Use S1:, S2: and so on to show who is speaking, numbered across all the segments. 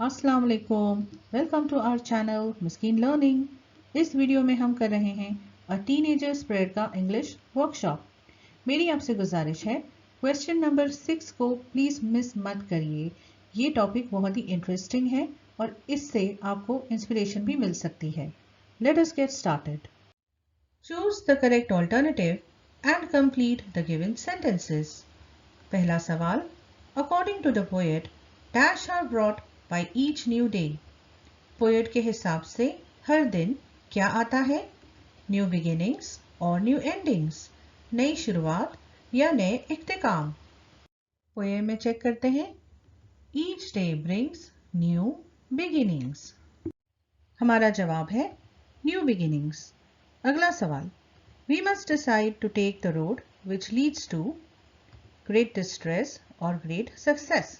S1: अस्सलाम वालेकुम। Welcome to our channel Miskeen learning. इस वीडियो में हम कर रहे हैं अ टीनेजर स्प्रेड का इंग्लिश वर्कशॉप। मेरी आपसे गुजारिश है क्वेश्चन नंबर 6 को प्लीज़ मिस मत करिए। ये टॉपिक बहुत ही इंटरेस्टिंग है और इससे आपको इंस्पिरेशन भी मिल सकती है। Let us get started. Choose the correct alternative and complete the given sentences. पहला सवाल, according to the poet dash are brought by each new day. Poet के हिसाब से हर दिन क्या आता है? न्यू बिगिनिंग्स और न्यू एंडिंग्स, नई शुरुआत या नए इख्तिताम। पोएम में चेक करते हैं। Each day brings new beginnings. हमारा जवाब है न्यू बिगिनिंग्स। अगला सवाल, we must decide to take the road which leads to great distress और ग्रेट सक्सेस।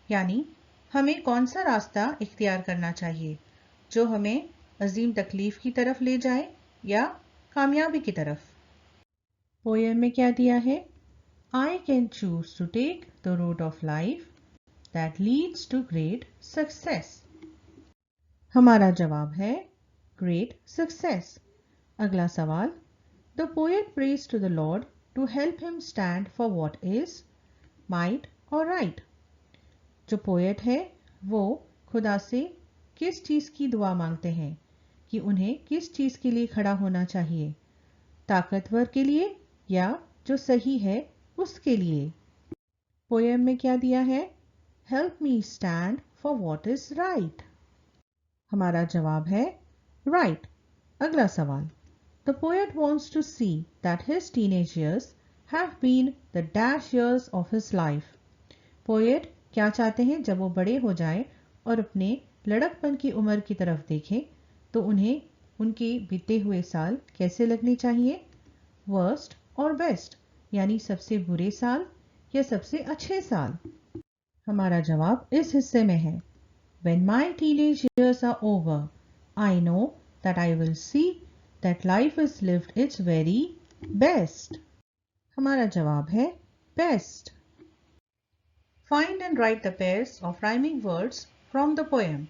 S1: यानी हमें कौन सा रास्ता इख्तियार करना चाहिए जो हमें अजीम तकलीफ की तरफ ले जाए या कामयाबी की तरफ। पोएम में क्या दिया है? I can choose to take the road of life that leads to great success. हमारा जवाब है ग्रेट सक्सेस। अगला सवाल, the poet prays to the lord to help him stand for what is might और राइट। जो poet है वो खुदा से किस चीज़ की दुआ मांगते हैं कि उन्हें किस चीज़ के लिए खड़ा होना चाहिए? ताकतवर के लिए या जो सही है उसके लिए। पोएम में क्या दिया है? Help me stand for what is right. हमारा जवाब है राइट। अगला सवाल, the poet wants to see that his teenage years have been the dash years of his life. Poet क्या चाहते हैं? जब वो बड़े हो जाएं और अपने लड़कपन की उम्र की तरफ देखें तो उन्हें उनके बीते हुए साल कैसे लगने चाहिए? वर्स्ट और बेस्ट, यानी सबसे बुरे साल या सबसे अच्छे साल। हमारा जवाब इस हिस्से में है। When my teenage years are over, I know that I will see that life is lived its very best. हमारा जवाब है best. Find and write the pairs of rhyming words from the poem.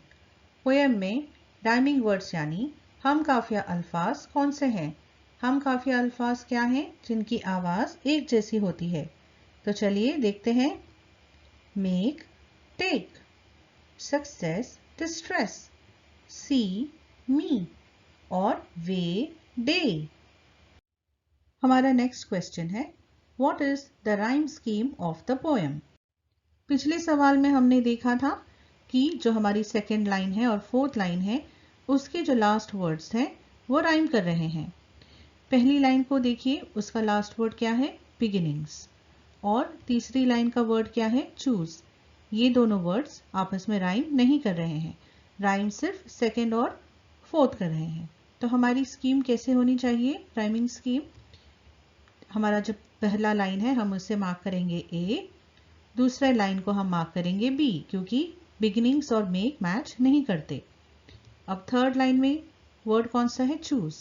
S1: Poem में rhyming words यानी हम काफिया अल्फाज कौन से हैं? हम काफिया अल्फाज क्या हैं जिनकी आवाज एक जैसी होती है? तो चलिए देखते हैं। मेक, टेक, सक्सेस, डिस्ट्रेस, सी, मी और वे, डे। हमारा नेक्स्ट क्वेश्चन है, what is the rhyme scheme of the poem? पिछले सवाल में हमने देखा था कि जो हमारी सेकेंड लाइन है और फोर्थ लाइन है उसके जो लास्ट वर्ड्स हैं वो राइम कर रहे हैं। पहली लाइन को देखिए, उसका लास्ट वर्ड क्या है? बिगिनिंग्स। और तीसरी लाइन का वर्ड क्या है? चूज। ये दोनों वर्ड्स आपस में राइम नहीं कर रहे हैं, राइम सिर्फ सेकेंड और फोर्थ कर रहे हैं। तो हमारी स्कीम कैसे होनी चाहिए? राइमिंग स्कीम, हमारा जो पहला लाइन है हम उसे मार्क करेंगे ए, दूसरे लाइन को हम मार्क करेंगे बी, क्योंकि बिगिनिंग्स और मेक मैच नहीं करते। अब थर्ड लाइन में वर्ड कौन सा है? चूज।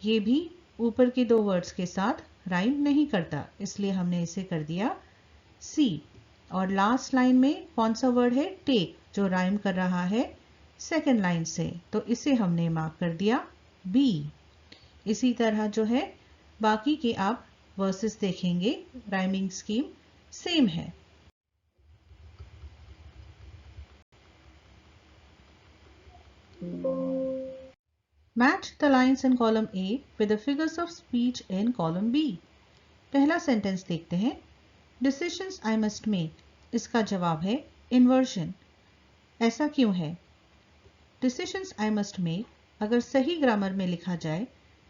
S1: ये भी ऊपर के दो वर्ड्स के साथ राइम नहीं करता, इसलिए हमने इसे कर दिया सी। और लास्ट लाइन में कौन सा वर्ड है? टेक, जो राइम कर रहा है सेकेंड लाइन से, तो इसे हमने मार्क कर दिया बी। इसी तरह जो है बाकी के आप वर्सेस देखेंगे, राइमिंग स्कीम सेम है। Match the lines in column A with the figures of speech in column B. पहला सेंटेंस देखते हैं। Decisions I must make, इसका जवाब है inversion। ऐसा क्यों है? Decisions I must make अगर सही ग्रामर में लिखा जाए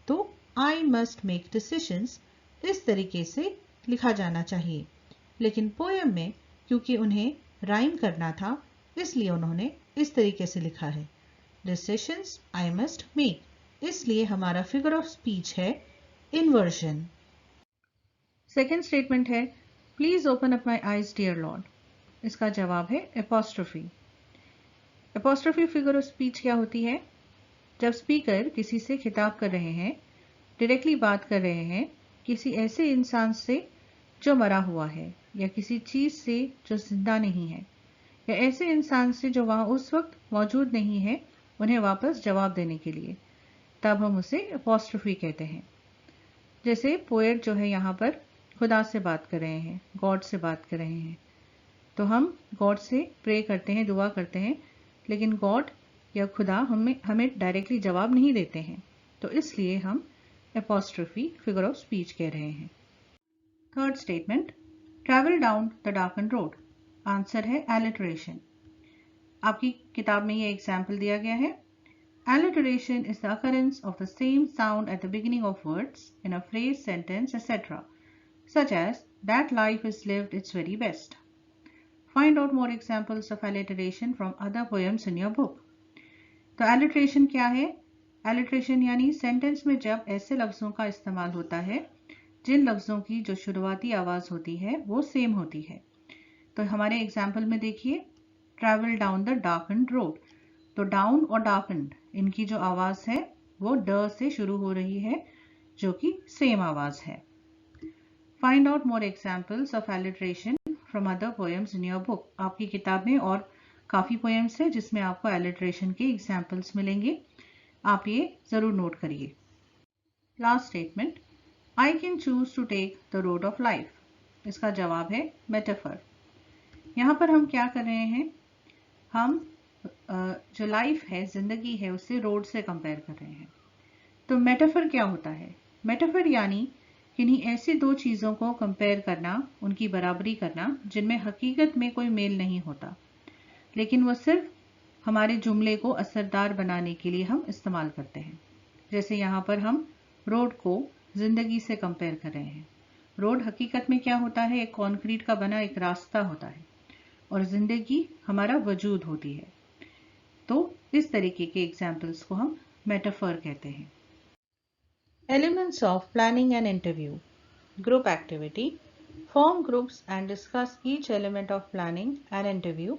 S1: तो I must make decisions इस तरीके से लिखा जाना चाहिए, लेकिन पोएम में क्योंकि उन्हें राइम करना था इसलिए उन्होंने इस तरीके से लिखा है Decisions I must make, इसलिए हमारा फिगर ऑफ स्पीच है इन्वर्जन। सेकेंड स्टेटमेंट है, please open up my eyes dear lord. इसका जवाब है apostrophe. Apostrophe figure of speech क्या होती है? जब स्पीकर किसी से खिताब कर रहे हैं, डायरेक्टली बात कर रहे हैं किसी ऐसे इंसान से जो मरा हुआ है या किसी चीज से जो जिंदा नहीं है, या ऐसे इंसान से जो वहाँ उस वक्त मौजूद नहीं है उन्हें वापस जवाब देने के लिए, तब हम उसे अपॉस्ट्रोफी कहते हैं। जैसे पोएट जो है यहाँ पर खुदा से बात कर रहे हैं, गॉड से बात कर रहे हैं, तो हम गॉड से प्रे करते हैं, दुआ करते हैं, लेकिन गॉड या खुदा हमें डायरेक्टली जवाब नहीं देते हैं, तो इसलिए हम अपॉस्ट्रोफी फिगर ऑफ स्पीच कह रहे हैं। Third statement, travel down the darken road. Answer है एलिटरेशन। आपकी किताब में ये एग्जाम्पल दिया गया है। Alliteration is the occurrence of the same sound at the beginning of words in a phrase, sentence, etc., such as that life is lived its very best. Find out more examples of alliteration from other poems in your book. तो alliteration क्या है? Alliteration यानी sentence में जब ऐसे लफ्जों का इस्तेमाल होता है जिन लफ्जों की जो शुरुआती आवाज होती है वो सेम होती है। तो हमारे एग्जाम्पल में देखिए, ट्रैवल डाउन द डार्कन्ड रोड, तो डाउन और डार्कन्ड इनकी जो आवाज है वो ड से शुरू हो रही है, जो कि सेम आवाज है। Find out more examples of alliteration from other poems in your book. आपकी किताब में और काफी पोएम्स है जिसमें आपको एलिट्रेशन के एग्जाम्पल्स मिलेंगे, आप ये जरूर नोट करिए। Last statement, I can choose to take the road of life. इसका जवाब है मेटाफर। यहाँ पर हम क्या कर रहे हैं, हम जो लाइफ है, जिंदगी है, उससे रोड से कंपेयर कर रहे हैं। तो मेटाफर क्या होता है? मेटाफर यानी किन्हीं ऐसी दो चीजों को कंपेयर करना, उनकी बराबरी करना जिनमें हकीकत में कोई मेल नहीं होता, लेकिन वो सिर्फ हमारे जुमले को असरदार बनाने के लिए हम इस्तेमाल करते हैं। जैसे यहाँ पर हम रोड को जिंदगी से कंपेयर कर रहे हैं। रोड हकीकत में क्या होता है? एक कंक्रीट का बना एक रास्ता होता है और जिंदगी हमारा वजूद होती है। तो इस तरीके के एग्जाम्पल्स को हम मेटाफर कहते हैं। Elements of planning an interview. Group activity, form groups and discuss each element of planning an interview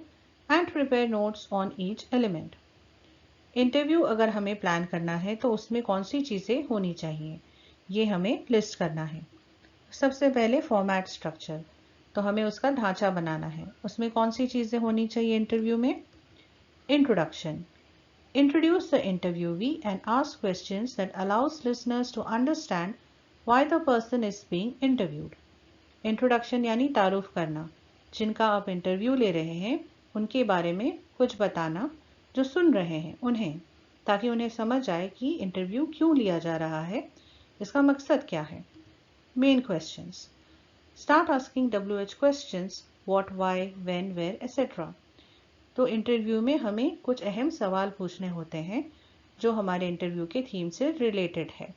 S1: and prepare notes on each element. Interview अगर हमें प्लान करना है तो उसमें कौन सी चीज़ें होनी चाहिए, ये हमें लिस्ट करना है। सबसे पहले फॉर्मेट स्ट्रक्चर, तो हमें उसका ढांचा बनाना है। उसमें कौन सी चीज़ें होनी चाहिए इंटरव्यू में? Introduction. Introduce the interviewee and ask questions that allows listeners to understand why the person is being interviewed. Introduction यानी तारुफ करना, जिनका आप इंटरव्यू ले रहे हैं उनके बारे में कुछ बताना जो सुन रहे हैं उन्हें, ताकि उन्हें समझ आए कि इंटरव्यू क्यों लिया जा रहा है, इसका मकसद क्या है। Main questions. Start asking WH questions, what, why, when, where, etc. तो इंटरव्यू में हमें कुछ अहम सवाल पूछने होते हैं जो हमारे इंटरव्यू के थीम से रिलेटेड है।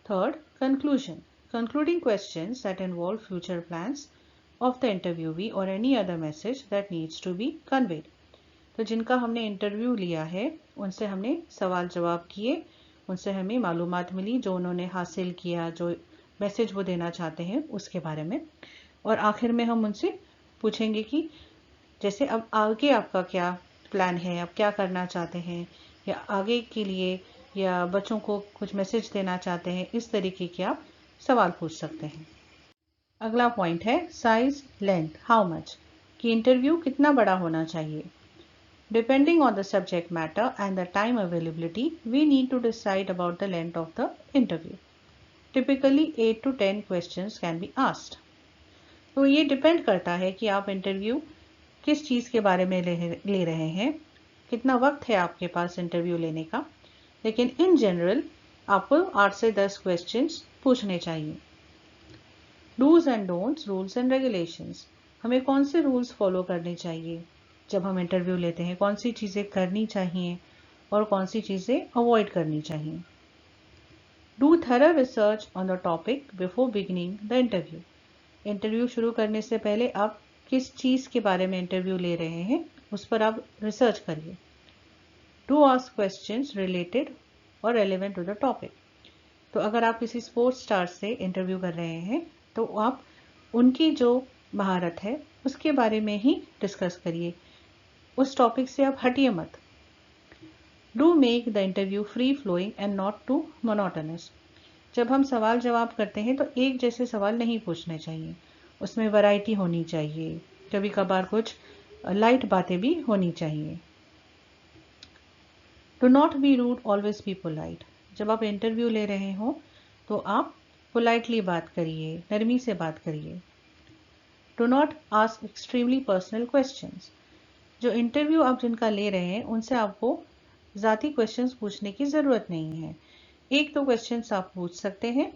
S1: Third, conclusion. Concluding questions that involve future plans of the interviewee और any other message that needs to be conveyed. तो जिनका हमने इंटरव्यू लिया है उनसे हमने सवाल जवाब किए, उनसे हमें मालूमात मिली जो उन्होंने हासिल किया, जो मैसेज वो देना चाहते हैं उसके बारे में। और आखिर में हम उनसे पूछेंगे कि जैसे अब आगे आपका क्या प्लान है, आप क्या करना चाहते हैं, या आगे के लिए या बच्चों को कुछ मैसेज देना चाहते हैं, इस तरीके के आप सवाल पूछ सकते हैं। अगला पॉइंट है साइज, लेंथ, हाउ मच, कि इंटरव्यू कितना बड़ा होना चाहिए। Depending on the subject matter and the time availability we need to decide about the length of the interview. Typically 8 to 10 questions can be asked. तो ये depend करता है कि आप इंटरव्यू किस चीज़ के बारे में ले रहे हैं, कितना वक्त है आपके पास इंटरव्यू लेने का, लेकिन इन जनरल आपको 8 से 10 क्वेश्चंस पूछने चाहिए। Dos and don'ts, rules and regulations, हमें कौन से रूल्स फॉलो करने चाहिए जब हम इंटरव्यू लेते हैं, कौन सी चीज़ें करनी चाहिए और कौन सी चीज़ें अवॉइड करनी चाहिए। Do thorough research on the topic before beginning the interview. Interview शुरू करने से पहले आप किस चीज़ के बारे में इंटरव्यू ले रहे हैं उस पर आप रिसर्च करिए। डू आस्क क्वेश्चंस रिलेटेड और रेलेवेंट टू द टॉपिक। तो अगर आप किसी स्पोर्ट्स स्टार से इंटरव्यू कर रहे हैं तो आप उनकी जो महारत है उसके बारे में ही डिस्कस करिए, उस टॉपिक से आप हटिए मत। Do make the interview free flowing and not too monotonous. जब हम सवाल जवाब करते हैं तो एक जैसे सवाल नहीं पूछने चाहिए, उसमें वैरायटी होनी चाहिए। कभी कभार कुछ लाइट बातें भी होनी चाहिए। Do not be rude, always be polite. जब आप इंटरव्यू ले रहे हो तो आप पोलाइटली बात करिए, नरमी से बात करिए। Do not ask extremely personal questions. जो इंटरव्यू आप जिनका ले रहे हैं उनसे आपको ज़ाती क्वेश्चंस पूछने की ज़रूरत नहीं है। एक दो क्वेश्चंस आप पूछ सकते हैं,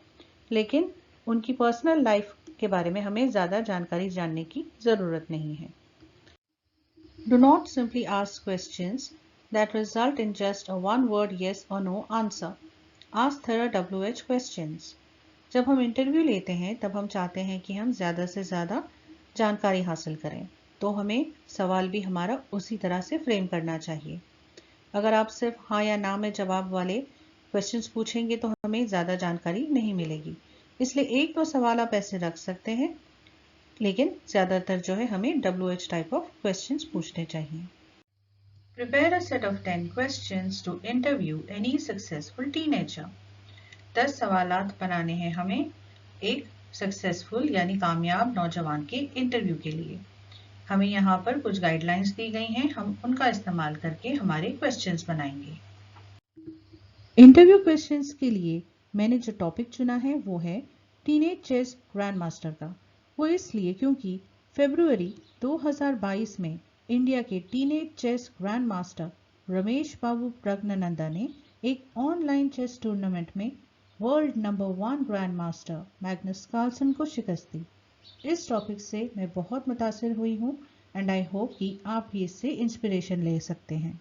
S1: लेकिन उनकी पर्सनल लाइफ के बारे में हमें ज़्यादा जानकारी जानने की ज़रूरत नहीं है। Do not simply ask questions that result in just a one word yes or no answer. Ask thorough WH questions. जब हम इंटरव्यू लेते हैं तब हम चाहते हैं कि हम ज़्यादा से ज़्यादा जानकारी हासिल करें, तो हमें सवाल भी हमारा उसी तरह से फ्रेम करना चाहिए। अगर आप सिर्फ हाँ या ना में जवाब वाले क्वेश्चंस पूछेंगे तो हमें ज़्यादा जानकारी नहीं मिलेगी। इसलिए एक दो सवाल आप ऐसे रख सकते हैं, लेकिन ज़्यादातर जो है हमें WH टाइप ऑफ क्वेश्चंस पूछने चाहिए। Prepare a set of 10 questions to interview any successful teenager. 10 सवालात बनाने हैं हमें एक सक्सेसफुल यानी कामयाब नौजवान के इंटरव्यू के लिए। हमें यहाँ पर कुछ गाइडलाइंस दी गई हैं, हम उनका इस्तेमाल करके हमारे क्वेश्चंस बनाएंगे। इंटरव्यू क्वेश्चंस के लिए मैंने जो टॉपिक चुना है वो है टीनेज चेस ग्रैंड मास्टर का। वो इसलिए क्योंकि फरवरी 2022 में इंडिया के teenage chess grand master Ramesh Babu Praggnanandhaa ने एक ऑनलाइन चेस टूर्नामेंट में world number 1 grand master Magnus Carlsen को शिकस्त दी। इस टॉपिक से मैं बहुत मुतासिर हुई हूँ एंड आई होप कि आप भी इससे इंस्पिरेशन ले सकते हैं।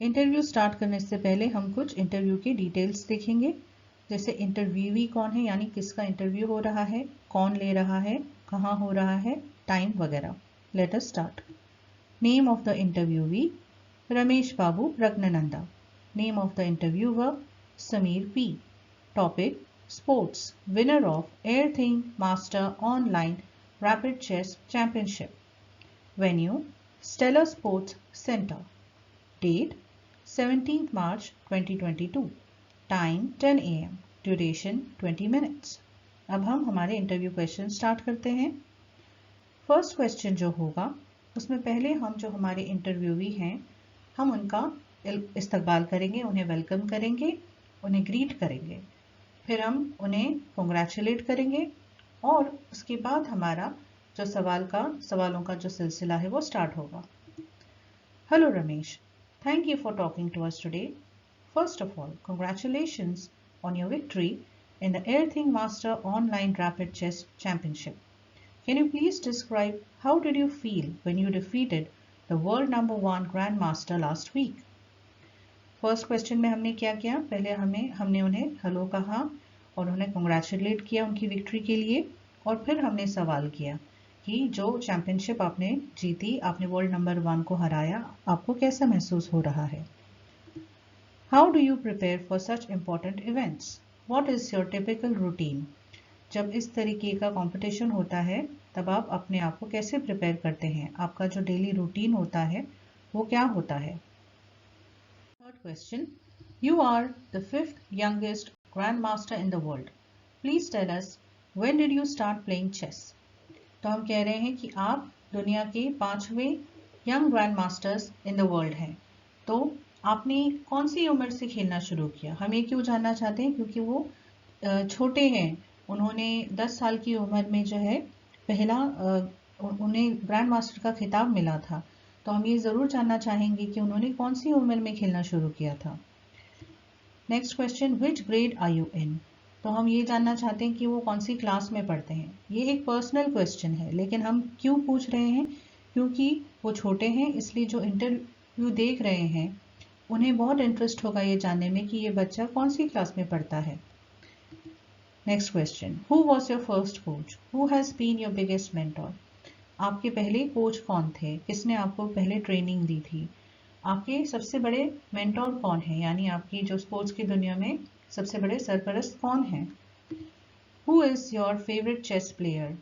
S1: इंटरव्यू स्टार्ट करने से पहले हम कुछ इंटरव्यू की डिटेल्स देखेंगे, जैसे इंटरव्यूवी कौन है यानी किसका इंटरव्यू हो रहा है, कौन ले रहा है, कहाँ हो रहा है, टाइम वगैरह। Let us start. Name of the interviewee Ramesh Babu Praggnanandhaa. Name of the interviewer Sameer P. Topic sports, winner of Airthing master online rapid chess championship. Venue Stellar sports centre. Date 17th March 2022। Time 10 AM। Duration 20 minutes. अब हम हमारे interview question start करते हैं। First question जो होगा उसमें पहले हम जो हमारे इंटरव्यूवी हैं हम उनका इस्तकबाल करेंगे, उन्हें वेलकम करेंगे, उन्हें ग्रीट करेंगे, फिर हम उन्हें कॉन्ग्रेचुलेट करेंगे और उसके बाद हमारा जो सवालों का जो सिलसिला है वो स्टार्ट होगा। Hello Ramesh, thank you for talking to us today. First of all, congratulations on your victory in the Airthing Master Online Rapid Chess Championship. Can you please describe how did you feel when you defeated the world number 1 Grandmaster last week? First question में हमने क्या किया, पहले हमने उन्हें hello कहा और उन्हें कॉन्ग्रेचुलेट किया उनकी विक्ट्री के लिए, और फिर हमने सवाल किया कि जो चैंपियनशिप आपने जीती, आपने वर्ल्ड नंबर 1 को हराया, आपको कैसा महसूस हो रहा है। How do you prepare for such important events? What is your typical routine? जब इस तरीके का कंपटीशन होता है तब आप अपने आप को कैसे प्रिपेयर करते हैं, आपका जो डेली रूटीन होता है वो क्या होता है। Third question, you are the 5th youngest grandmaster in the world. Please tell us when did you start playing chess? तो हम कह रहे हैं कि आप दुनिया के 5वें young grand masters in the world हैं, तो आपने कौन सी उम्र से खेलना शुरू किया। हम ये क्यों जानना चाहते हैं, क्योंकि वो छोटे हैं, उन्होंने 10 साल की उम्र में जो है पहला उन्हें ग्रैंड मास्टर का खिताब मिला था, तो हम ये ज़रूर जानना चाहेंगे कि उन्होंने कौन सी उम्र में खेलना शुरू किया था। Next question, which grade are you in? तो हम ये जानना चाहते हैं कि वो कौन सी क्लास में पढ़ते हैं। ये एक पर्सनल क्वेश्चन है, लेकिन हम क्यों पूछ रहे हैं, क्योंकि वो छोटे हैं, इसलिए जो इंटरव्यू देख रहे हैं उन्हें बहुत इंटरेस्ट होगा ये जानने में कि ये बच्चा कौन सी क्लास में पढ़ता है। Next question, who was your first coach? Who has been your biggest mentor? आपके पहले कोच कौन थे, किसने आपको पहले ट्रेनिंग दी थी? आपके सबसे बड़े मेंटोर कौन है, यानी आपकी जो स्पोर्ट्स की दुनिया में सबसे बड़े सरपरस्त कौन हैं? Who is your favourite chess player?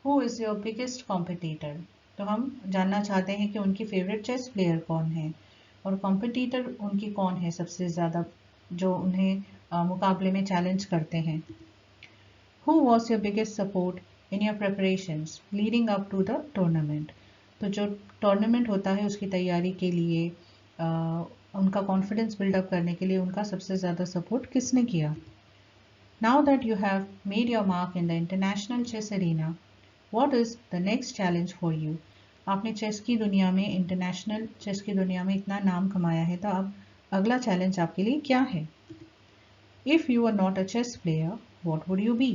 S1: Who is your biggest competitor? तो हम जानना चाहते हैं कि उनकी फेवरेट चेस प्लेयर कौन है और कॉम्पिटिटर उनकी कौन है सबसे ज़्यादा, जो उन्हें मुकाबले में चैलेंज करते हैं। Who was your biggest support in your preparations leading up to the tournament? तो जो टूर्नामेंट होता है उसकी तैयारी के लिए, उनका कॉन्फिडेंस बिल्डअप करने के लिए उनका सबसे ज़्यादा सपोर्ट किसने किया? Now that you have made your mark in the international chess arena, what is the next challenge for you? आपने चेस की दुनिया में, इंटरनेशनल चेस की दुनिया में इतना नाम कमाया है, तो अब अगला चैलेंज आपके लिए क्या है? If you are not a chess player, what would you be?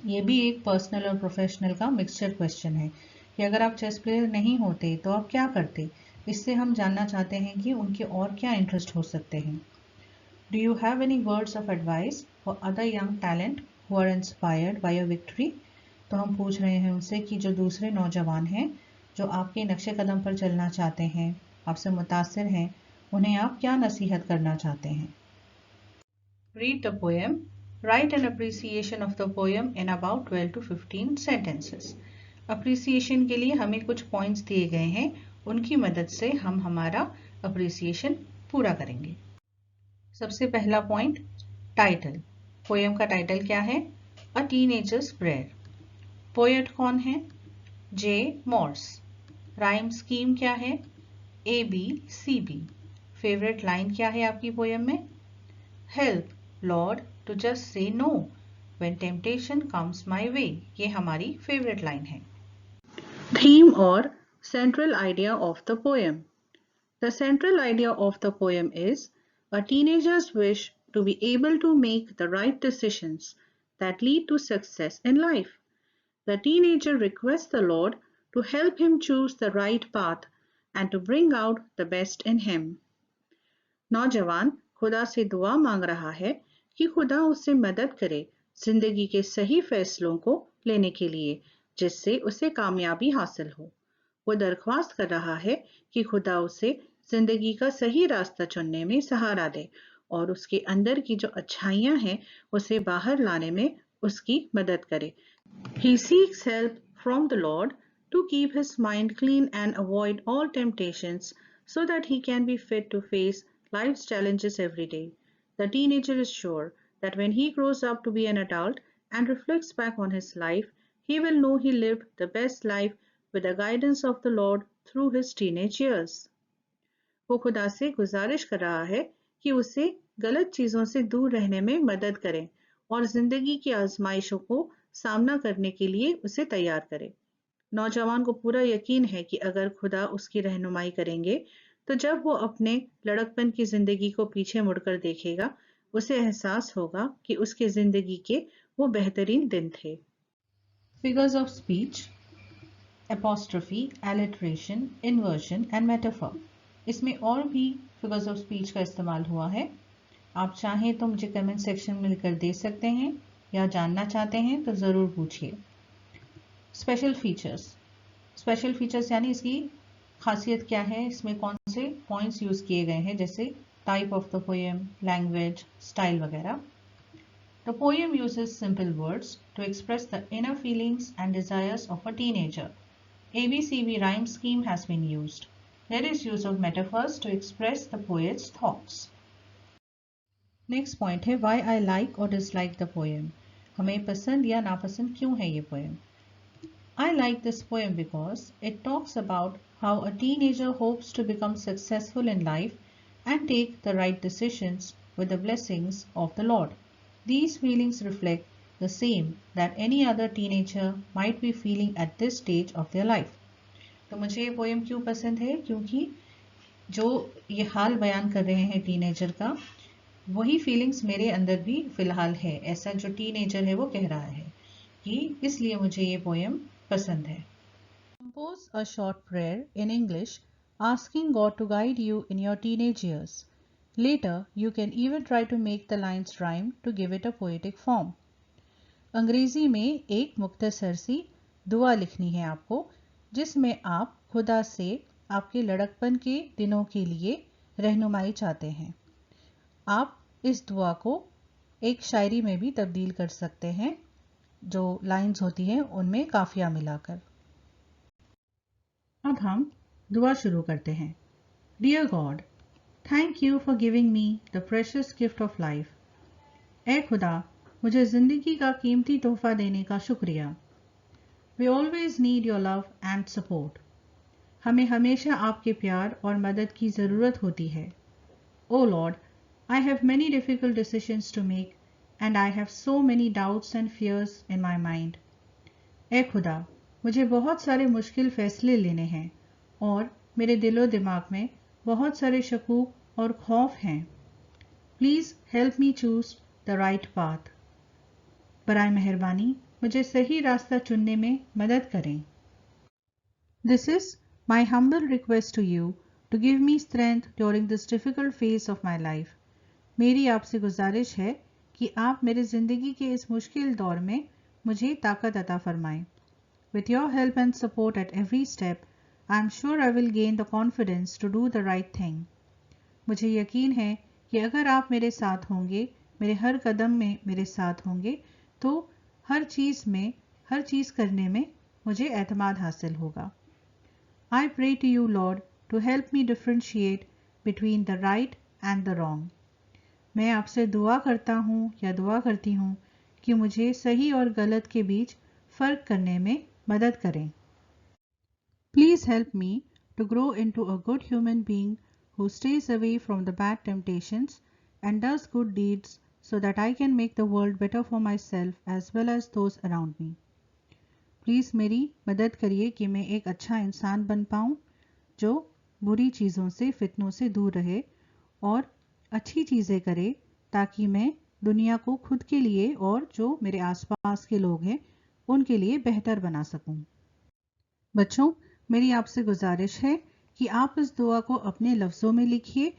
S1: ये भी एक पर्सनल और प्रोफेशनल का मिक्सचर क्वेश्चन है कि अगर आप चेस प्लेयर नहीं होते तो आप क्या करते। इससे हम जानना चाहते हैं कि उनके और क्या इंटरेस्ट हो सकते हैं। Do you have any words of advice for other young talent who are inspired by your victory? तो हम पूछ रहे हैं उनसे कि जो दूसरे नौजवान हैं जो आपके नक्शे कदम पर चलना चाहते हैं, आपसे मुतासिर हैं, उन्हें आप क्या नसीहत करना चाहते हैं? Read the poem. Write an appreciation of the poem in about 12 to 15 sentences. Appreciation के लिए हमें कुछ points दिए गए हैं, उनकी मदद से हम हमारा appreciation पूरा करेंगे। सबसे पहला point, title. poem का title क्या है? A Teenager's Prayer. Poet कौन है? J. Morse. Rhyme scheme क्या है? A, B, C, B. Favorite line क्या है आपकी poem में? Help, Lord, to just say no when temptation comes my way. ये हमारी फेवरेट लाइन है। थीम और central idea of the poem. The central idea of the poem is a teenager's wish to be able to make the right decisions that lead to success in life. The teenager requests the Lord to help him choose the right path and to bring out the best in him. नौजवान खुदा से दुआ मांग रहा है कि खुदा उससे मदद करे जिंदगी के सही फैसलों को लेने के लिए, जिससे उसे कामयाबी हासिल हो। वो दरख्वास्त कर रहा है कि खुदा उसे जिंदगी का सही रास्ता चुनने में सहारा दे और उसके अंदर की जो अच्छाइयां हैं उसे बाहर लाने में उसकी मदद करे। He seeks help from the Lord to keep his mind clean and avoid all temptations so that he can be fit to face life's challenges every day. The teenager is sure that when he grows up to be an adult and reflects back on his life, he will know he lived the best life with the guidance of the Lord through his teenage years. वो खुदा से गुजारिश कर रहा है कि उसे गलत चीजों से दूर रहने में मदद करें और जिंदगी की आजमाइशों को सामना करने के लिए उसे तैयार करे। नौजवान को पूरा यकीन है कि अगर खुदा उसकी रहनुमाई करेंगे तो जब वो अपने लड़कपन की जिंदगी को पीछे मुड़कर देखेगा, उसे एहसास होगा कि उसके जिंदगी के वो बेहतरीन दिन थे। Figures of speech, apostrophe, alliteration, inversion and metaphor. इसमें और भी फिगर्स ऑफ स्पीच का इस्तेमाल हुआ है। आप चाहें तो मुझे कमेंट सेक्शन में लिखकर दे सकते हैं या जानना चाहते हैं तो ज़रूर पूछिए। स्पेशल फीचर्स, स्पेशल फीचर्स यानी इसकी खासियत क्या है, इसमें कौन से पॉइंट्स यूज किए गए हैं, जैसे type of the poem, language, style वगैरह। The poem uses simple words to express the inner feelings and desires of a teenager. ABCB rhyme scheme has been used. There is use of metaphors to express the poet's thoughts. Next point है why I like or dislike the poem. हमें पसंद या नापसंद क्यों है ये poem? I like this poem because it talks about how a teenager hopes to become successful in life and take the right decisions with the blessings of the Lord. These feelings reflect the same that any other teenager might be feeling at this stage of their life. तो मुझे ये poem क्यों पसंद है? क्योंकि जो ये हाल बयान कर रहे हैं टीनेजर का, वही फीलिंग्स मेरे अंदर भी फिलहाल है, ऐसा जो टीनेजर है वो कह रहा है, कि इसलिए मुझे ये पोएम पसंद है। Compose a short prayer in English asking God to guide you in your teenage years. Later, you can even try to make the lines rhyme to give it a poetic form. अंग्रेजी में एक मुख्तसर सी दुआ लिखनी है आपको, जिसमें आप खुदा से आपके लड़कपन के दिनों के लिए रहनुमाई चाहते हैं। आप इस दुआ को एक शायरी में भी तब्दील कर सकते हैं, जो लाइंस होती हैं उनमें काफिया मिलाकर। अब हम दुआ शुरू करते हैं। Dear God, thank you for giving me the precious gift of life. ए खुदा, मुझे जिंदगी का कीमती तोहफा देने का शुक्रिया। We always need your love and support. हमें हमेशा आपके प्यार और मदद की ज़रूरत होती है। ओ Lord, I have many difficult decisions to make and I have so many doubts and fears in my mind. ए खुदा, मुझे बहुत सारे मुश्किल फैसले लेने हैं और मेरे दिलो दिमाग में बहुत सारे शकूक और खौफ हैं। Please help me choose the right path. बराए मेहरबानी मुझे सही रास्ता चुनने में मदद करें। This is my humble request to you to give me strength during this difficult phase of my life. मेरी आपसे गुजारिश है कि आप मेरे ज़िंदगी के इस मुश्किल दौर में मुझे ताकत अता फरमाएं। With your help and support at every step, I am sure I will gain the confidence to do the right thing. मुझे यकीन है कि अगर आप मेरे साथ होंगे, मेरे हर कदम में मेरे साथ होंगे, तो हर चीज़ करने में मुझे एतमाद हासिल होगा। I pray to you, Lord, to help me differentiate between the right and the wrong. मैं आपसे दुआ करता हूँ या दुआ करती हूँ कि मुझे सही और गलत के बीच फ़र्क करने में मदद करें। Please help me to grow into a good human being who stays away from the bad temptations and does good deeds so that I can make the world better for myself as well as those around me. Please मेरी मदद करिए कि मैं एक अच्छा इंसान बन पाऊँ जो बुरी चीज़ों से, फितनों से दूर रहे और अच्छी चीज़ें करे ताकि मैं दुनिया को खुद के लिए और जो मेरे आसपास के लोग हैं उनके लिए बेहतर बना सकूं। बच्चों, मेरी आपसे गुजारिश है कि आप इस दुआ को अपने लफ्ज़ों में लिखिए।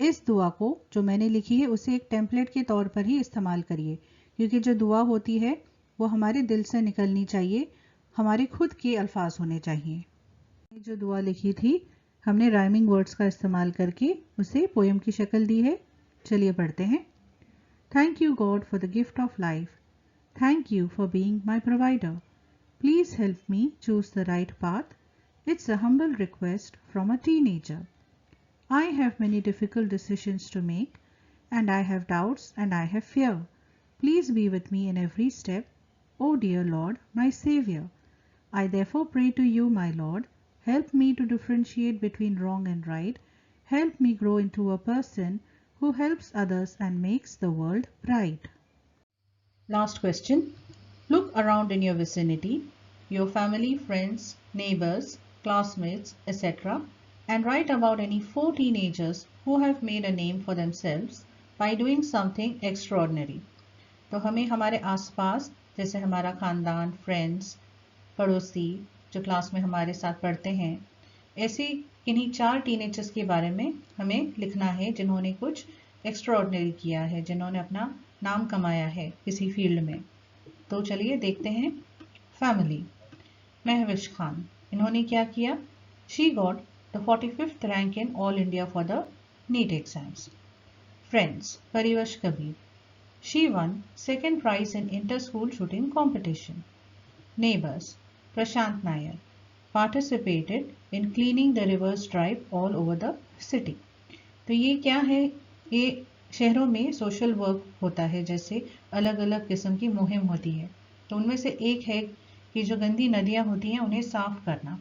S1: इस दुआ को जो मैंने लिखी है उसे एक टेम्पलेट के तौर पर ही इस्तेमाल करिए, क्योंकि जो दुआ होती है वो हमारे दिल से निकलनी चाहिए, हमारे खुद के अल्फाज होने चाहिए। जो दुआ लिखी थी हमने राइमिंग वर्ड्स का इस्तेमाल करके उसे पोएम की शक्ल दी है। चलिए पढ़ते हैं। Thank you God for the gift of life. Thank you for being my provider. Please help me choose the right path. It's a humble request from a teenager. I have many difficult decisions to make and I have doubts and I have fear. Please be with me in every step, O dear Lord, my Saviour. I therefore pray to you, my Lord, help me to differentiate between wrong and right. Help me grow into a person who helps others and makes the world bright. Last question. Look around in your vicinity, your family, friends, neighbors, classmates, etc., and write about any 4 teenagers who have made a name for themselves by doing something extraordinary. तो हमें हमारे आसपास, जैसे हमारा खानदान, friends, पड़ोसी जो class में हमारे साथ पढ़ते हैं, ऐसे किन्हीं 4 टीनेजर्स के बारे में हमें लिखना है जिन्होंने कुछ एक्स्ट्राऑर्डिनरी किया है, जिन्होंने अपना नाम कमाया है किसी फील्ड में। तो चलिए देखते हैं। फैमिली, महविश खान, इन्होंने क्या किया? She got the 45th rank in all India for the NEET exams. Friends, Parivash Kabir. She won second prize in inter-school shooting competition. Neighbors, Prashant Nair participated in cleaning the river stripe all over the city. तो ये क्या है? ये शहरों में social work होता है, जैसे अलग अलग किस्म की मुहिम होती है। तो उनमें से एक है कि जो गंदी नदियाँ होती हैं उन्हें साफ करना।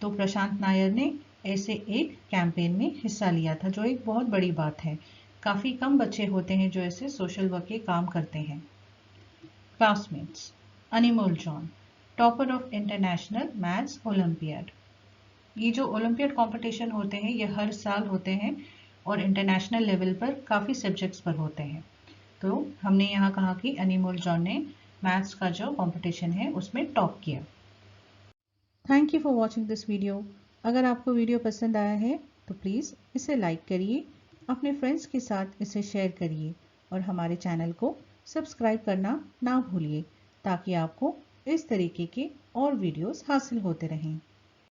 S1: तो प्रशांत नायर ने ऐसे एक कैंपेन में हिस्सा लिया था, जो एक बहुत बड़ी बात है। काफ़ी कम बच्चे होते हैं जो ऐसे सोशल वर्क के काम करते हैं। Classmates, Animol John, topper of international maths olympiad. ये जो ओलंपियाड कंपटीशन होते हैं ये हर साल होते हैं और इंटरनेशनल लेवल पर काफ़ी सब्जेक्ट्स पर होते हैं। तो हमने यहाँ कहा कि अनिमोल जॉन ने मैथ्स का जो कंपटीशन है उसमें टॉप किया। Thank you for watching this video. अगर आपको वीडियो पसंद आया है तो प्लीज़ इसे लाइक करिए, अपने फ्रेंड्स के साथ इसे शेयर करिए और हमारे चैनल को सब्सक्राइब करना ना भूलिए ताकि आपको इस तरीके के और वीडियोस हासिल होते रहें।